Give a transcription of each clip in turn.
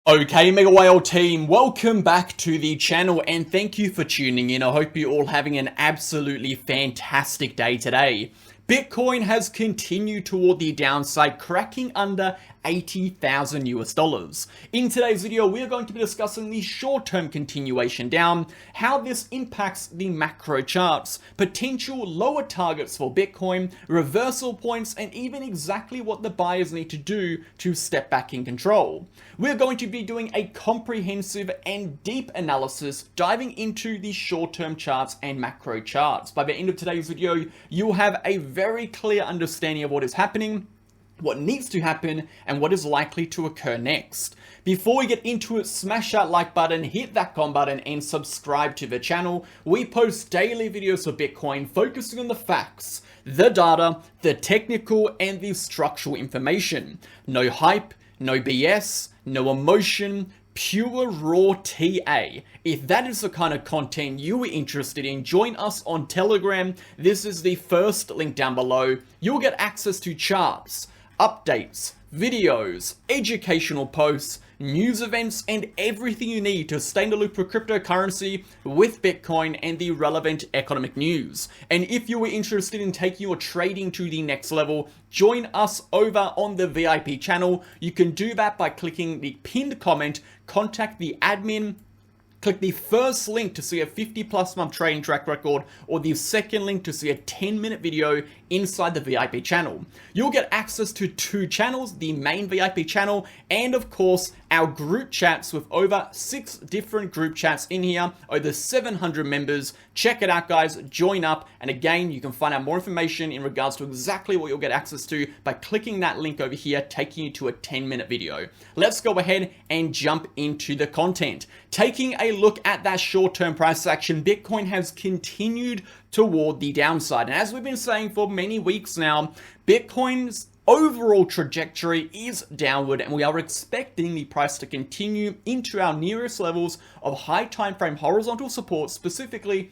Okay, MegaWhale team, welcome back to the channel and thank you for tuning in. I hope you're all having an absolutely fantastic day today. Bitcoin has continued toward the downside, cracking under 80,000 US dollars. In today's video, we are going to be discussing the short-term continuation down, how this impacts the macro charts, potential lower targets for Bitcoin, reversal points, and even exactly what the buyers need to do to step back in control. We're going to be doing a comprehensive and deep analysis, diving into the short-term charts and macro charts. By the end of today's video, you'll have a very clear understanding of what is happening, what needs to happen, and what is likely to occur next. Before we get into it, smash that like button, hit that comment button, and subscribe to the channel. We post daily videos for Bitcoin focusing on the facts, the data, the technical, and the structural information. No hype, no BS, no emotion, pure raw TA. If that is the kind of content you are interested in, join us on Telegram. This is the first link down below. You'll get access to charts, updates, videos, educational posts, news events, and everything you need to stay in the loop for cryptocurrency with Bitcoin and the relevant economic news. And if you are interested in taking your trading to the next level, join us over on the VIP channel. You can do that by clicking the pinned comment, contact the admin, click the first link to see a 50+ month trading track record, or the second link to see a 10-minute video inside the VIP channel. You'll get access to two channels, the main VIP channel, and of course, our group chats with over 6 different group chats in here, over 700 members. Check it out, guys, join up. And again, you can find out more information in regards to exactly what you'll get access to by clicking that link over here, taking you to a 10-minute video. Let's go ahead and jump into the content. Taking a look at that short-term price action, Bitcoin has continued toward the downside. And as we've been saying for many weeks now, Bitcoin's overall trajectory is downward, and we are expecting the price to continue into our nearest levels of high time frame horizontal support, specifically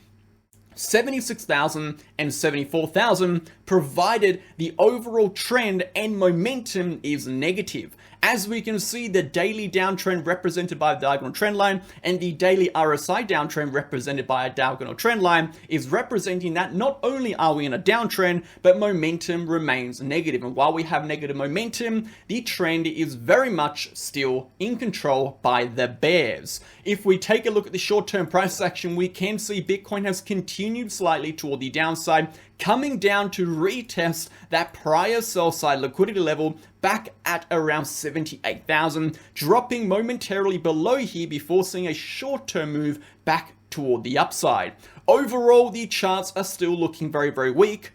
76,000 and 74,000, provided the overall trend and momentum is negative. As we can see, the daily downtrend represented by a diagonal trend line and the daily RSI downtrend represented by a diagonal trend line is representing that not only are we in a downtrend, but momentum remains negative. And while we have negative momentum, the trend is very much still in control by the bears. If we take a look at the short-term price action, we can see Bitcoin has continued slightly toward the downside, coming down to retest that prior sell side liquidity level back at around 78,000, dropping momentarily below here before seeing a short-term move back toward the upside. Overall, the charts are still looking very, very weak,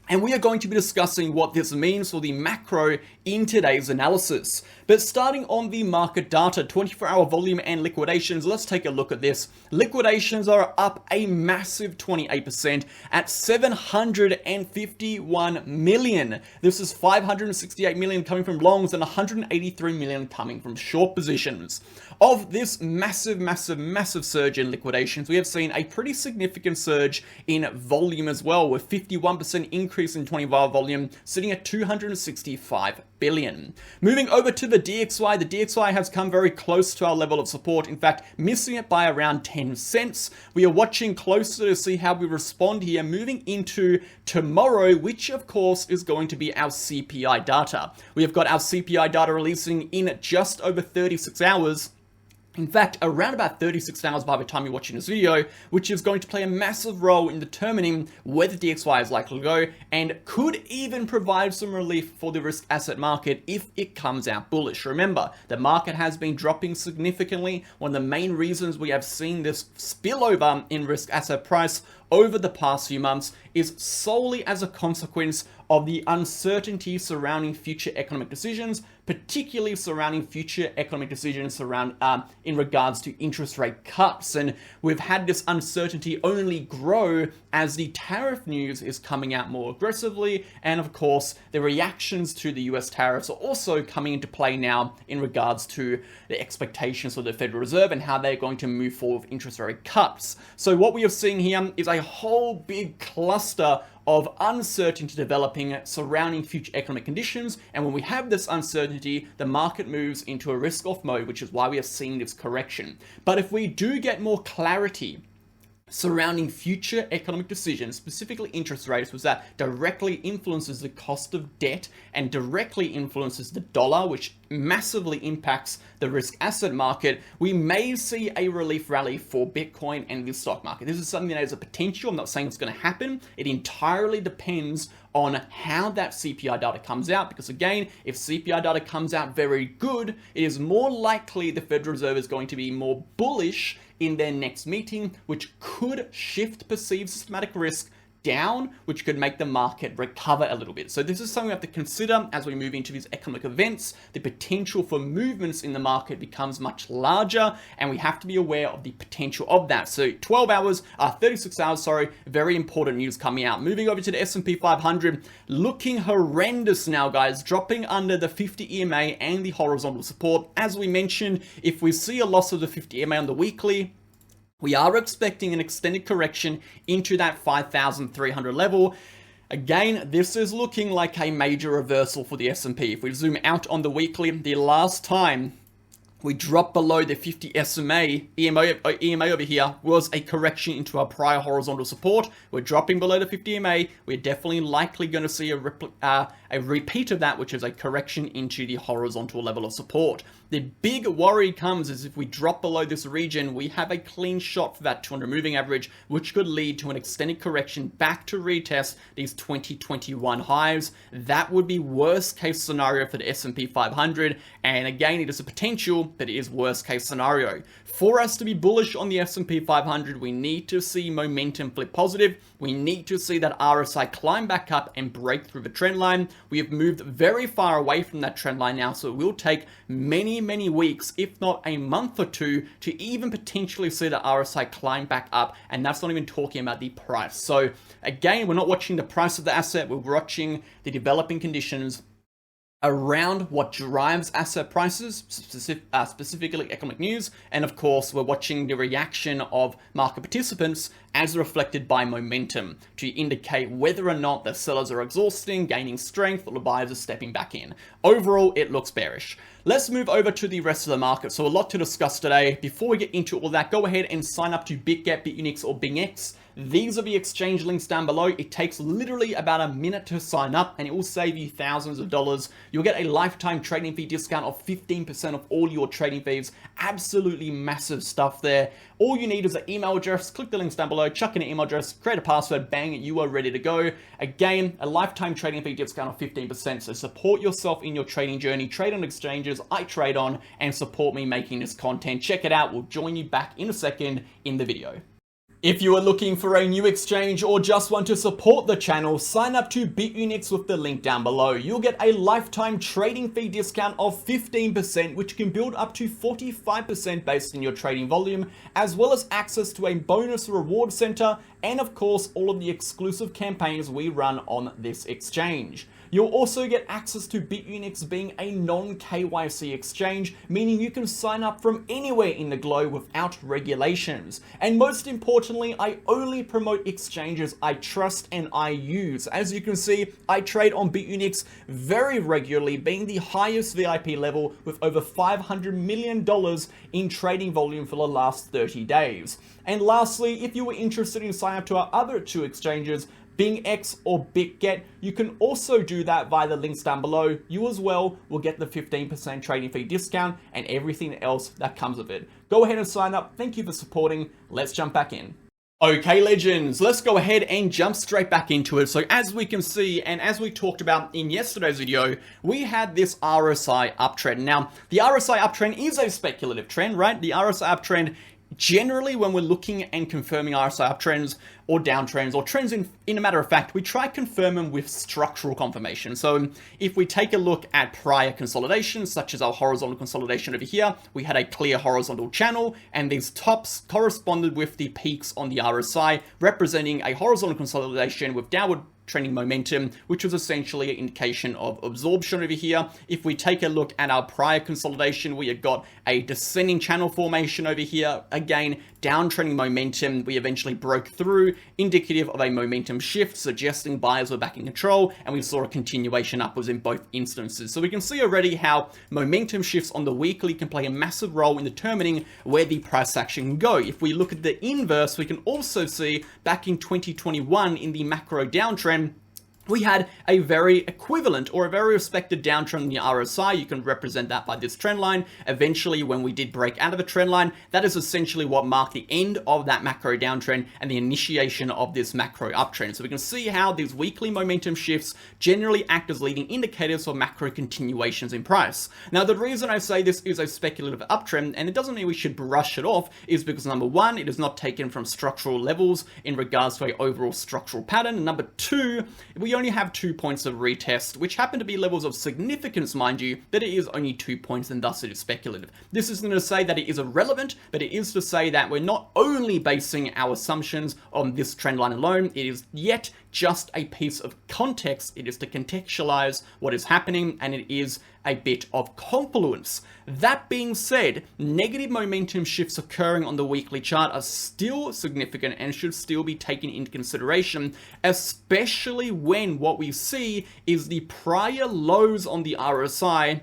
and we are going to be discussing what this means for the macro in today's analysis. But starting on the market data, 24-hour volume and liquidations, let's take a look at this. Liquidations are up a massive 28% at 751 million. This is 568 million coming from longs and 183 million coming from short positions. Of this massive surge in liquidations, we have seen a pretty significant surge in volume as well, with 51% increase in 24-hour volume, sitting at 265 billion. Moving over to the DXY, the DXY has come very close to our level of support, in fact, missing it by around 10 cents. We are watching closer to see how we respond here, moving into tomorrow, which of course is going to be our CPI data. We have got our CPI data releasing in just over 36 hours. In fact, around about 36 hours by the time you're watching this video, which is going to play a massive role in determining where the DXY is likely to go and could even provide some relief for the risk asset market if it comes out bullish. Remember, the market has been dropping significantly. One of the main reasons we have seen this spillover in risk asset price over the past few months is solely as a consequence of the uncertainty surrounding future economic decisions, particularly surrounding future economic decisions in regards to interest rate cuts. And we've had this uncertainty only grow as the tariff news is coming out more aggressively. And of course, the reactions to the US tariffs are also coming into play now in regards to the expectations of the Federal Reserve and how they're going to move forward with interest rate cuts. So what we are seeing here is a a whole big cluster of uncertainty developing surrounding future economic conditions. And when we have this uncertainty, the market moves into a risk-off mode, which is why we are seeing this correction. But if we do get more clarity surrounding future economic decisions, specifically interest rates, which that directly influences the cost of debt and directly influences the dollar, which massively impacts the risk asset market, we may see a relief rally for Bitcoin and the stock market. This is something that has a potential. I'm not saying it's going to happen. It entirely depends on how that CPI data comes out, because again, if CPI data comes out very good, it is more likely the Federal Reserve is going to be more bullish in their next meeting, which could shift perceived systematic risk down, which could make the market recover a little bit. So this is something we have to consider as we move into these economic events. The potential for movements in the market becomes much larger, and we have to be aware of the potential of that. So 36 hours, very important news coming out. Moving over to the S&P 500, looking horrendous now, guys, dropping under the 50 EMA and the horizontal support. As we mentioned, if we see a loss of the 50 EMA on the weekly, we are expecting an extended correction into that 5,300 level. Again, this is looking like a major reversal for the S&P. If we zoom out on the weekly, the last time we dropped below the 50 EMA over here was a correction into our prior horizontal support. We're dropping below the 50 EMA. We're definitely likely going to see a repeat of that, which is a correction into the horizontal level of support. The big worry comes is if we drop below this region, we have a clean shot for that 200 moving average, which could lead to an extended correction back to retest these 2021 highs. That would be worst case scenario for the S&P 500. And again, it is a potential, but it is worst case scenario. For us to be bullish on the S&P 500, we need to see momentum flip positive. We need to see that RSI climb back up and break through the trend line. We have moved very far away from that trend line now, so it will take many weeks, if not a month or two, to even potentially see the RSI climb back up, and that's not even talking about the price. So again, we're not watching the price of the asset, we're watching the developing conditions around what drives asset prices, specifically economic news, and of course we're watching the reaction of market participants as reflected by momentum to indicate whether or not the sellers are exhausting, gaining strength, or the buyers are stepping back in. Overall, it looks bearish. Let's move over to the rest of the market. So a lot to discuss today. Before we get into all that, go ahead and sign up to BitGet, BitUnix, or BingX. These are the exchange links down below. It takes literally about a minute to sign up, and it will save you thousands of dollars. You'll get a lifetime trading fee discount of 15% of all your trading fees. Absolutely massive stuff there. All you need is an email address. Click the links down below, chuck in an email address, create a password, bang, you are ready to go. Again, a lifetime trading fee discount of 15%. So support yourself in your trading journey. Trade on exchanges I trade on, and support me making this content. Check it out. We'll join you back in a second in the video. If you are looking for a new exchange or just want to support the channel, sign up to BitUnix with the link down below. You'll get a lifetime trading fee discount of 15%, which can build up to 45% based on your trading volume, as well as access to a bonus reward center, and of course, all of the exclusive campaigns we run on this exchange. You'll also get access to BitUnix being a non-KYC exchange, meaning you can sign up from anywhere in the globe without regulations. And most importantly, I only promote exchanges I trust and I use. As you can see, I trade on BitUnix very regularly, being the highest VIP level with over $500 million in trading volume for the last 30 days. And lastly, if you were interested in signing up to our other two exchanges, BingX or BitGet, you can also do that via the links down below. You as well will get the 15% trading fee discount and everything else that comes with it. Go ahead and sign up. Thank you for supporting. Let's jump back in. Okay, legends, let's go ahead and jump straight back into it. So as we can see, and as we talked about in yesterday's video, we had this RSI uptrend. Now, the RSI uptrend is a speculative trend, right? The RSI uptrend, generally when we're looking and confirming RSI uptrends or downtrends or trends in a matter of fact, we try to confirm them with structural confirmation. So if we take a look at prior consolidations, such as our horizontal consolidation over here, we had a clear horizontal channel, and these tops corresponded with the peaks on the RSI, representing a horizontal consolidation with downward trending momentum, which was essentially an indication of absorption over here. If we take a look at our prior consolidation, we have got a descending channel formation over here, again downtrending momentum, we eventually broke through, indicative of a momentum shift, suggesting buyers were back in control, and we saw a continuation upwards in both instances. So we can see already how momentum shifts on the weekly can play a massive role in determining where the price action can go. If we look at the inverse, we can also see back in 2021 in the macro downtrend, we had a very equivalent or a very respected downtrend in the RSI. You can represent that by this trend line. Eventually, when we did break out of a trend line, that is essentially what marked the end of that macro downtrend and the initiation of this macro uptrend. So we can see how these weekly momentum shifts generally act as leading indicators for macro continuations in price. Now, the reason I say this is a speculative uptrend, and it doesn't mean we should brush it off, is because number one, it is not taken from structural levels in regards to an overall structural pattern. And number two, we only have 2 points of retest, which happen to be levels of significance, mind you, that it is only 2 points and thus it is speculative. This isn't to say that it is irrelevant, but it is to say that we're not only basing our assumptions on this trend line alone, it is yet just a piece of context. It is to contextualize what is happening, and it is a bit of confluence. That being said, negative momentum shifts occurring on the weekly chart are still significant and should still be taken into consideration, especially when what we see is the prior lows on the RSI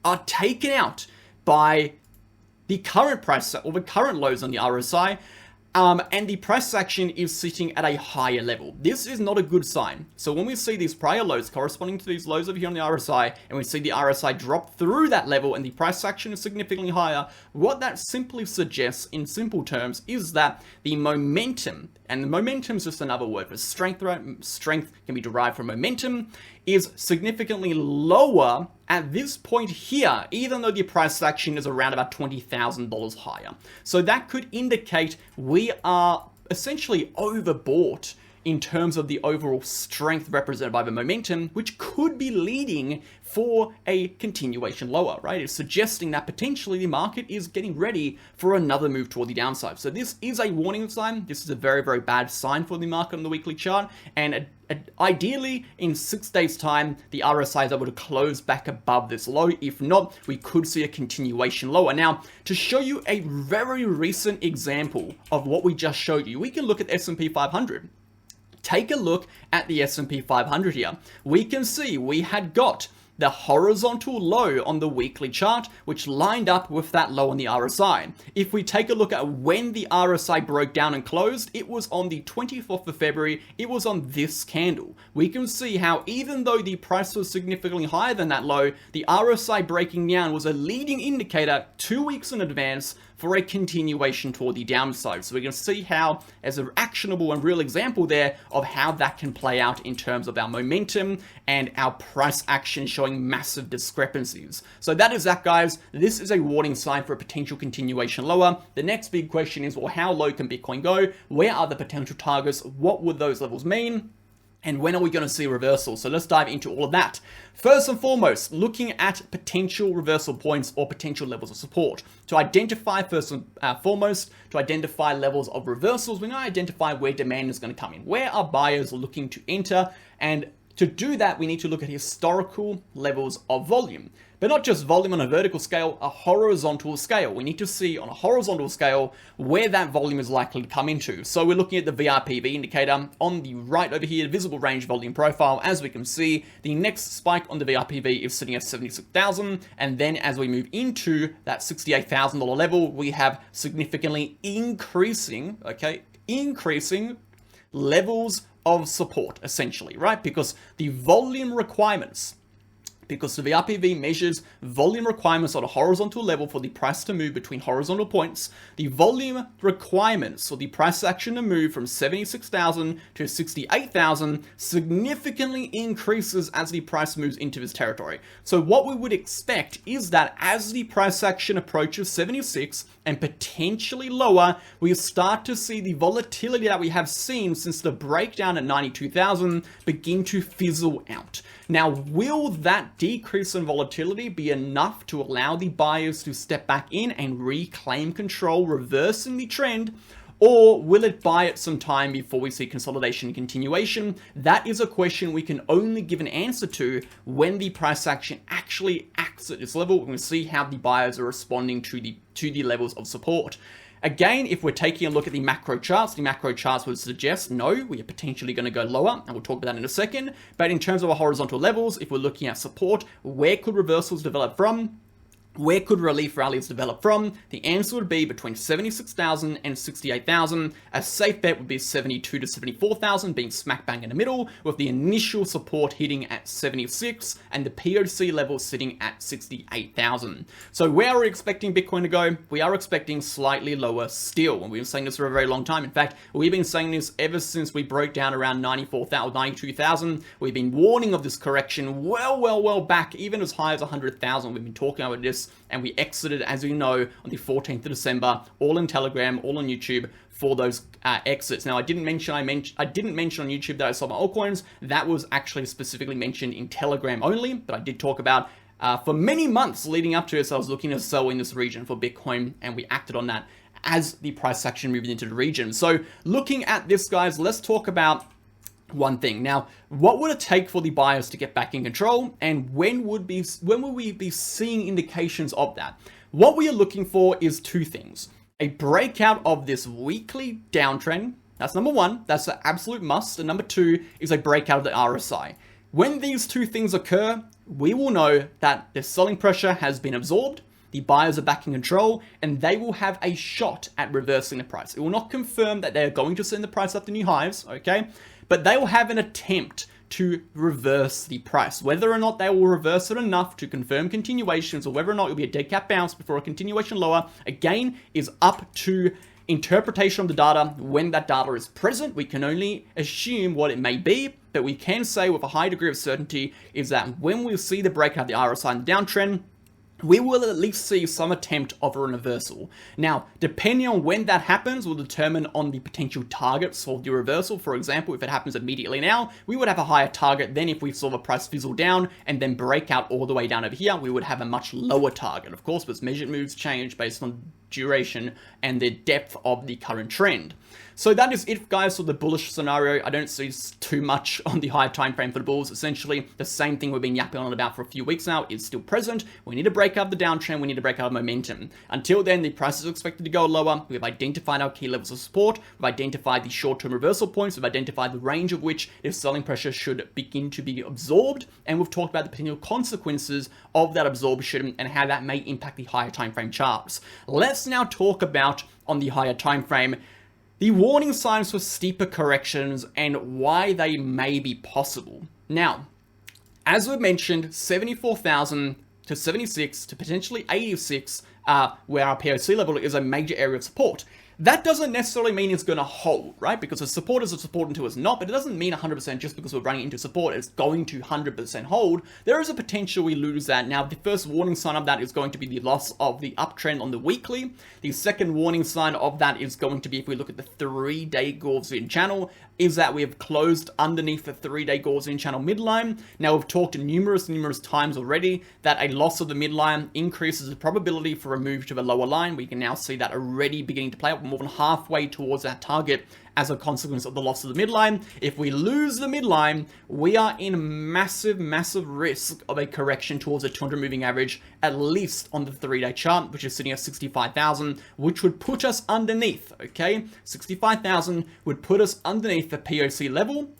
are taken out by the current price or the current lows on the RSI. And the price action is sitting at a higher level. This is not a good sign. So when we see these prior lows corresponding to these lows over here on the RSI, and we see the RSI drop through that level and the price action is significantly higher, what that simply suggests in simple terms is that the momentum, and the momentum is just another word for strength, right? Strength can be derived from momentum, is significantly lower at this point here, even though the price action is around about $20,000 higher. So that could indicate we are essentially overbought in terms of the overall strength represented by the momentum, which could be leading for a continuation lower, right? It's suggesting that potentially the market is getting ready for another move toward the downside. So this is a warning sign. This is a very, very bad sign for the market on the weekly chart. And ideally, in 6 days' time, the RSI is able to close back above this low. If not, we could see a continuation lower. Now, to show you a very recent example of what we just showed you, we can look at the S&P 500. Take a look at the S&P 500 here. We can see we had got the horizontal low on the weekly chart, which lined up with that low on the RSI. If we take a look at when the RSI broke down and closed, it was on the 24th of February, it was on this candle. We can see how even though the price was significantly higher than that low, the RSI breaking down was a leading indicator 2 weeks in advance for a continuation toward the downside. So we can see how, as an actionable and real example there of how that can play out in terms of our momentum and our price action showing massive discrepancies. So that is that, guys. This is a warning sign for a potential continuation lower. The next big question is, well, how low can Bitcoin go? Where are the potential targets? What would those levels mean? And when are we going to see a reversal? So let's dive into all of that. First and foremost, looking at potential reversal points or potential levels of support. To identify first and foremost, to identify levels of reversals, we need to identify where demand is going to come in. Where are buyers looking to enter? And to do that, we need to look at historical levels of volume. But not just volume on a vertical scale, a horizontal scale. We need to see on a horizontal scale where that volume is likely to come into. So we're looking at the VRPV indicator on the right over here, visible range volume profile. As we can see, the next spike on the VRPV is sitting at 76,000. And then as we move into that $68,000 level, we have significantly increasing levels of support, essentially, right? Because the volume requirements, because the VRPV measures volume requirements on a horizontal level for the price to move between horizontal points, the volume requirements for the price action to move from 76,000 to 68,000 significantly increases as the price moves into this territory. So what we would expect is that as the price action approaches 76 and potentially lower, we start to see the volatility that we have seen since the breakdown at 92,000 begin to fizzle out. Now, will that decrease in volatility be enough to allow the buyers to step back in and reclaim control, reversing the trend? Or will it buy it some time before we see consolidation and continuation? That is a question we can only give an answer to when the price action actually acts at this level. We're going to see how the buyers are responding to the levels of support. Again, if we're taking a look at the macro charts would suggest, no, we are potentially going to go lower, and we'll talk about that in a second. But in terms of our horizontal levels, if we're looking at support, where could reversals develop from? Where could relief rallies develop from? The answer would be between 76,000 and 68,000. A safe bet would be 72 to 74,000, being smack bang in the middle, with the initial support hitting at 76 and the POC level sitting at 68,000. So where are we expecting Bitcoin to go? We are expecting slightly lower still, and we've been saying this for a very long time. In fact, we've been saying this ever since we broke down around 94,000, 92,000. We've been warning of this correction well back, even as high as 100,000. We've been talking about this, and we exited, as you know, on the 14th of December, all in Telegram, all on YouTube for those exits. Now, I didn't mention on YouTube that I sold my altcoins. That was actually specifically mentioned in Telegram only, but I did talk about for many months leading up to this, I was looking to sell in this region for Bitcoin, and we acted on that as the price action moved into the region. So looking at this, guys, let's talk about one thing. Now, what would it take for the buyers to get back in control, and when will we be seeing indications of that? What we are looking for is two things: a breakout of this weekly downtrend. That's number one. That's an absolute must. And number two is a breakout of the RSI. When these two things occur, we will know that the selling pressure has been absorbed, the buyers are back in control, and they will have a shot at reversing the price. It will not confirm that they are going to send the price up to new highs, okay? But they will have an attempt to reverse the price. Whether or not they will reverse it enough to confirm continuations, or whether or not it will be a dead cat bounce before a continuation lower, again, is up to interpretation of the data. When that data is present, we can only assume what it may be, but we can say with a high degree of certainty is that when we see the breakout of the RSI and the downtrend, we will at least see some attempt of a reversal. Now, depending on when that happens will determine on the potential targets for the reversal. For example, if it happens immediately now, we would have a higher target. Then if we saw the price fizzle down and then break out all the way down over here, we would have a much lower target. Of course, because measured moves change based on duration and the depth of the current trend. So that is it, guys, for the bullish scenario. I don't see too much on the higher time frame for the bulls. Essentially, the same thing we've been yapping on about for a few weeks now is still present. We need to break out the downtrend. We need to break out momentum. Until then, the price is expected to go lower. We've identified our key levels of support. We've identified the short-term reversal points. We've identified the range of which if selling pressure should begin to be absorbed. And we've talked about the potential consequences of that absorption and how that may impact the higher time frame charts. Let's now talk about, on the higher time frame, the warning signs for steeper corrections and why they may be possible. Now, as we've mentioned, 74,000 to 76 to potentially 86, where our POC level is a major area of support. That doesn't necessarily mean it's going to hold, right? Because a support is a support until it's not, but it doesn't mean 100% just because we're running into support, it's going to 100% hold. There is a potential we lose that. Now, the first warning sign of that is going to be the loss of the uptrend on the weekly. The second warning sign of that is going to be, if we look at the 3-day Gaussian channel, is that we have closed underneath the 3-day Gaussian channel midline. Now, we've talked numerous times already that a loss of the midline increases the probability for a move to the lower line. We can now see that already beginning to play out, more than halfway towards that target as a consequence of the loss of the midline. If we lose the midline, we are in massive risk of a correction towards a 200 moving average, at least on the 3-day chart, which is sitting at 65,000, which would put us underneath, okay? 65,000 would put us underneath the POC level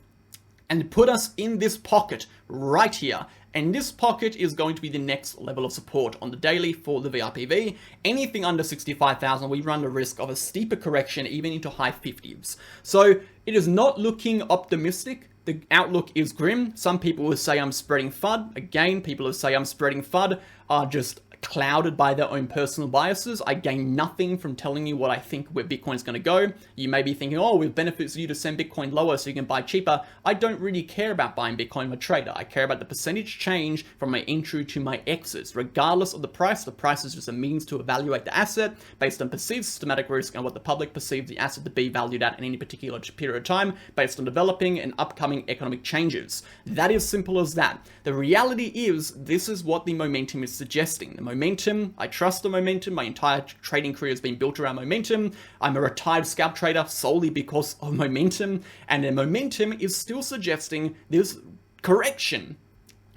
and put us in this pocket right here. And this pocket is going to be the next level of support on the daily for the VRPV. Anything under 65,000, we run the risk of a steeper correction, even into high 50s. So it is not looking optimistic. The outlook is grim. Some people will say I'm spreading FUD. Again, people who say I'm spreading FUD are just clouded by their own personal biases. I gain nothing from telling you what I think where Bitcoin's going to go. You may be thinking, oh, it benefits you to send Bitcoin lower so you can buy cheaper. I don't really care about buying Bitcoin. I'm a trader. I care about the percentage change from my entry to my exits. Regardless of the price is just a means to evaluate the asset based on perceived systematic risk and what the public perceives the asset to be valued at in any particular period of time based on developing and upcoming economic changes. That is simple as that. The reality is, this is what the momentum is suggesting. The momentum, I trust the momentum. My entire trading career has been built around momentum. I'm a retired scalp trader solely because of momentum, and the momentum is still suggesting this correction.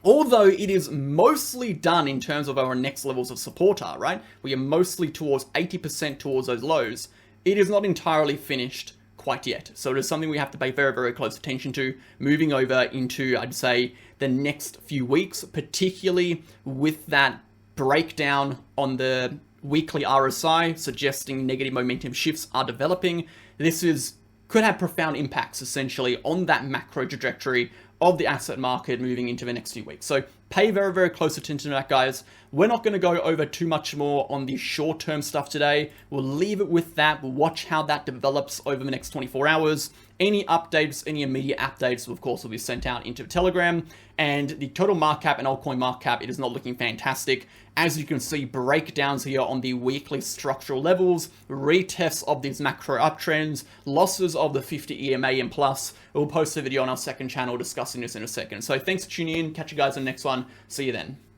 Although it is mostly done in terms of our next levels of support are, right? We are mostly towards 80% towards those lows. it is not entirely finished quite yet. So it is something we have to pay very, very close attention to moving over into, I'd say, the next few weeks, particularly with that breakdown on the weekly RSI suggesting negative momentum shifts are developing. This could have profound impacts essentially on that macro trajectory of the asset market moving into the next few weeks. So pay very, very close attention to that, guys. We're not going to go over too much more on the short-term stuff today. We'll leave it with that. We'll watch how that develops over the next 24 hours. Any updates, any immediate updates, of course, will be sent out into Telegram. And the total market cap and altcoin market cap, it is not looking fantastic. As you can see, breakdowns here on the weekly structural levels, retests of these macro uptrends, losses of the 50 EMA and plus. We'll post a video on our second channel discussing this in a second. So thanks for tuning in. Catch you guys in the next one. See you then.